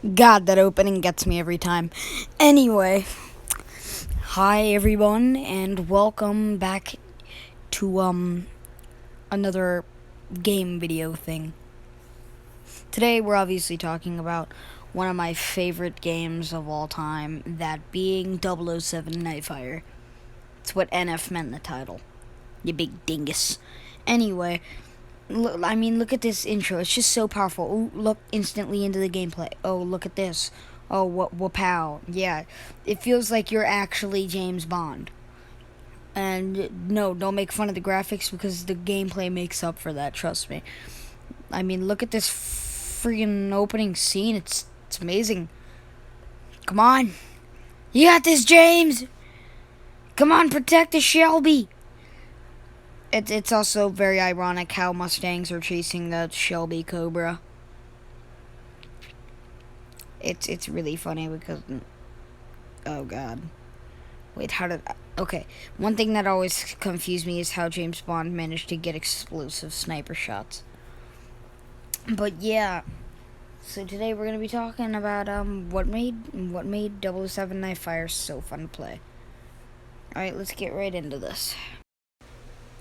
God, that opening gets me every time. Anyway, hi everyone, and welcome back to another game video thing. Today we're obviously talking about one of my favorite games of all time, that being 007 Nightfire. It's what NF meant in the title. You big dingus. Anyway, look at this intro. It's just so powerful. Ooh, look instantly into the gameplay. Oh, look at this. Oh, what pow. Yeah, it feels like you're actually James Bond. And no, don't make fun of the graphics because the gameplay makes up for that, trust me. Look at this freaking opening scene. It's amazing. Come on. You got this, James. Come on, protect the Shelby. It's also very ironic how Mustangs are chasing the Shelby Cobra. It's really funny because, oh god, wait, how did okay? One thing that always confused me is how James Bond managed to get explosive sniper shots. But yeah, so today we're gonna be talking about what made 007 Nightfire so fun to play. All right, let's get right into this.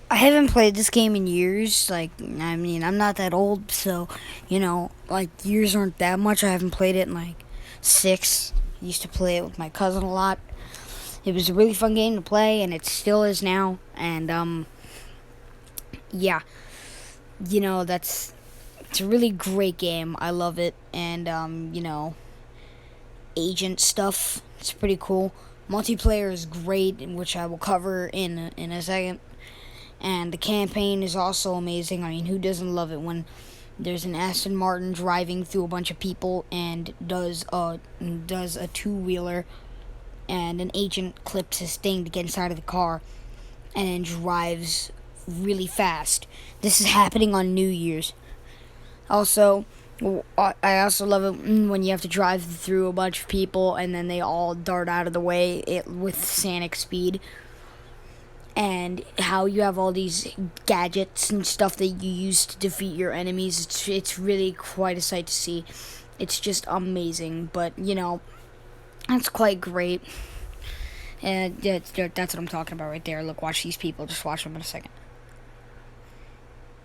I haven't played this game in years. I'm not that old, so, years aren't that much. I haven't played it in, 6. I used to play it with my cousin a lot. It was a really fun game to play, and it still is now. And, yeah. It's a really great game. I love it. And, agent stuff. It's pretty cool. Multiplayer is great, which I will cover in a second. And the campaign is also amazing. Who doesn't love it when there's an Aston Martin driving through a bunch of people and does a two-wheeler, and an agent clips his thing to get inside of the car and then drives really fast. This is happening on New Year's. Also, I also love it when you have to drive through a bunch of people and then they all dart out of the way with Sonic speed. And how you have all these gadgets and stuff that you use to defeat your enemies. It's really quite a sight to see. It's just amazing. But, that's quite great. And that's what I'm talking about right there. Look, watch these people. Just watch them in a second.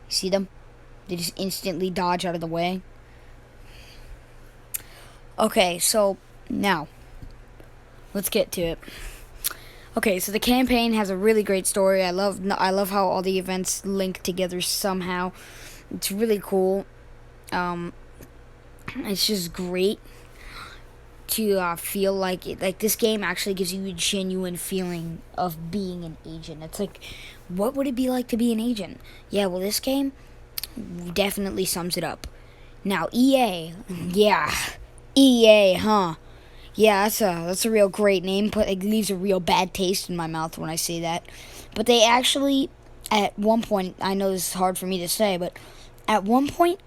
See them? They just instantly dodge out of the way. Okay, so now, let's get to it. Okay, so the campaign has a really great story. I love how all the events link together somehow. It's really cool. It's just great to feel like it. Like, this game actually gives you a genuine feeling of being an agent. It's like, what would it be like to be an agent? Yeah, well, this game definitely sums it up. Now, EA, yeah, EA, huh? Yeah, that's a real great name, but it leaves a real bad taste in my mouth when I say that. But they actually, at one point, I know this is hard for me to say, but at one point,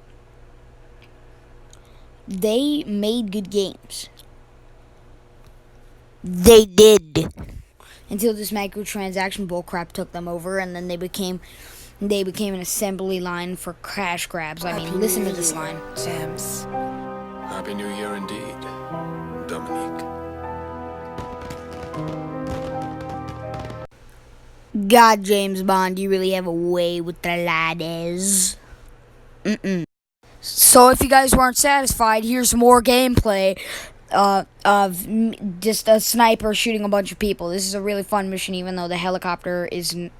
they made good games. They did. Until this microtransaction bullcrap took them over, and then they became an assembly line for cash grabs. Listen to this line. James. Happy New Year indeed, Dominique. God, James Bond, you really have a way with the laddies. So if you guys weren't satisfied, here's more gameplay of just a sniper shooting a bunch of people. This is a really fun mission, even though the helicopter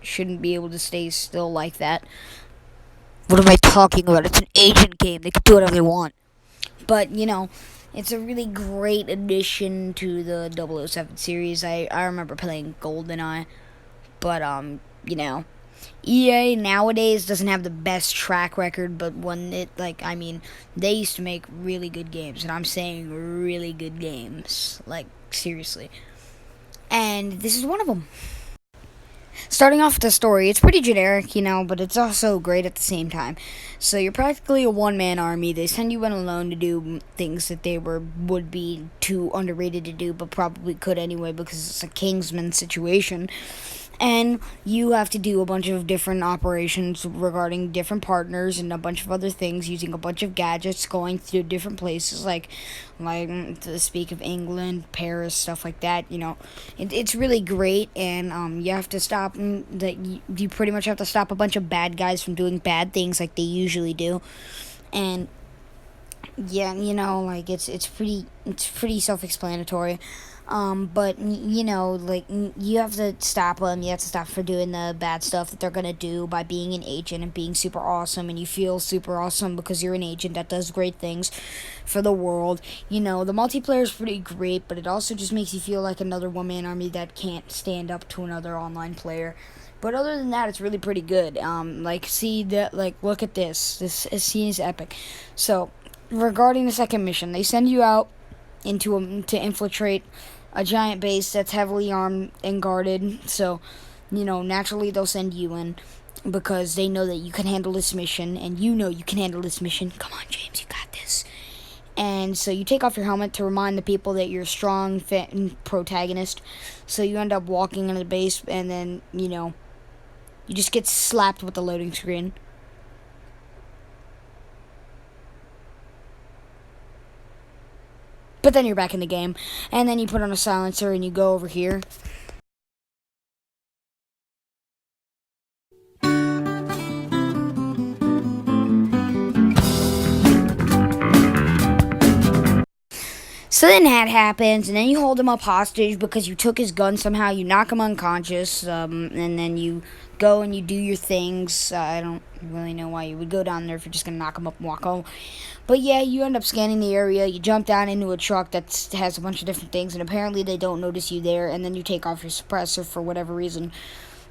shouldn't be able to stay still like that. What am I talking about? It's an agent game. They can do whatever they want. But, it's a really great addition to the 007 series. I remember playing GoldenEye. But, EA nowadays doesn't have the best track record, but they used to make really good games. And I'm saying really good games. Like, seriously. And this is one of them. Starting off with the story, it's pretty generic, but it's also great at the same time. So you're practically a one-man army. They send you in alone to do things that would be too underrated to do, but probably could anyway because it's a Kingsman situation. And you have to do a bunch of different operations regarding different partners and a bunch of other things using a bunch of gadgets, going through different places like to speak of England, Paris, stuff like that. It's really great. And you have to stop you pretty much have to stop a bunch of bad guys from doing bad things like they usually do. And yeah, like it's pretty self-explanatory. But like you have to stop them. You have to stop for doing the bad stuff that they're gonna do by being an agent and being super awesome, and you feel super awesome because you're an agent that does great things for the world. The multiplayer is pretty great, but it also just makes you feel like another one-man army that can't stand up to another online player. But other than that, it's really pretty good. Look at this. This scene is epic. So, regarding the second mission, they send you out to infiltrate a giant base that's heavily armed and guarded. So, naturally they'll send you in because they know that you can handle this mission, and you know you can handle this mission. Come on, James, you got this. And so you take off your helmet to remind the people that you're a strong, fit, and protagonist. So you end up walking into the base, and then, you just get slapped with the loading screen. But then you're back in the game, and then you put on a silencer and you go over here. So then that happens, and then you hold him up hostage because you took his gun somehow. You knock him unconscious, and then you go and you do your things. I don't really know why you would go down there if you're just going to knock him up and walk home. But yeah, you end up scanning the area. You jump down into a truck that has a bunch of different things, and apparently they don't notice you there. And then you take off your suppressor for whatever reason,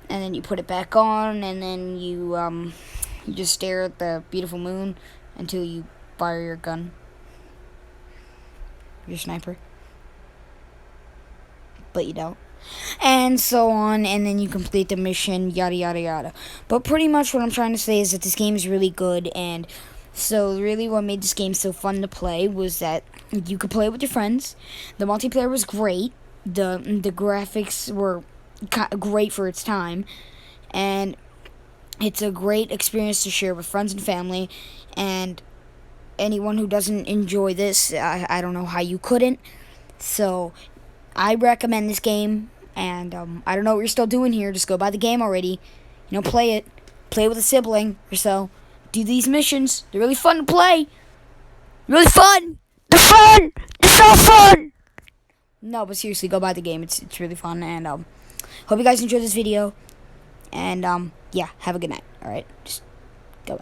and then you put it back on, and then you just stare at the beautiful moon until you fire your gun. Your sniper. But you don't. And so on, and then you complete the mission, yada yada yada. But pretty much what I'm trying to say is that this game is really good, and so really what made this game so fun to play was that you could play it with your friends. The multiplayer was great. The graphics were great for its time, and it's a great experience to share with friends and family. And anyone who doesn't enjoy this, I don't know how you couldn't. So I recommend this game, and I don't know what you're still doing here. Just go buy the game already. Play it. Play with a sibling or so. Do these missions. They're really fun to play. Really fun. They're fun. It's so fun. No, but seriously, go buy the game. It's really fun, and hope you guys enjoyed this video. And yeah, have a good night. All right, just go away.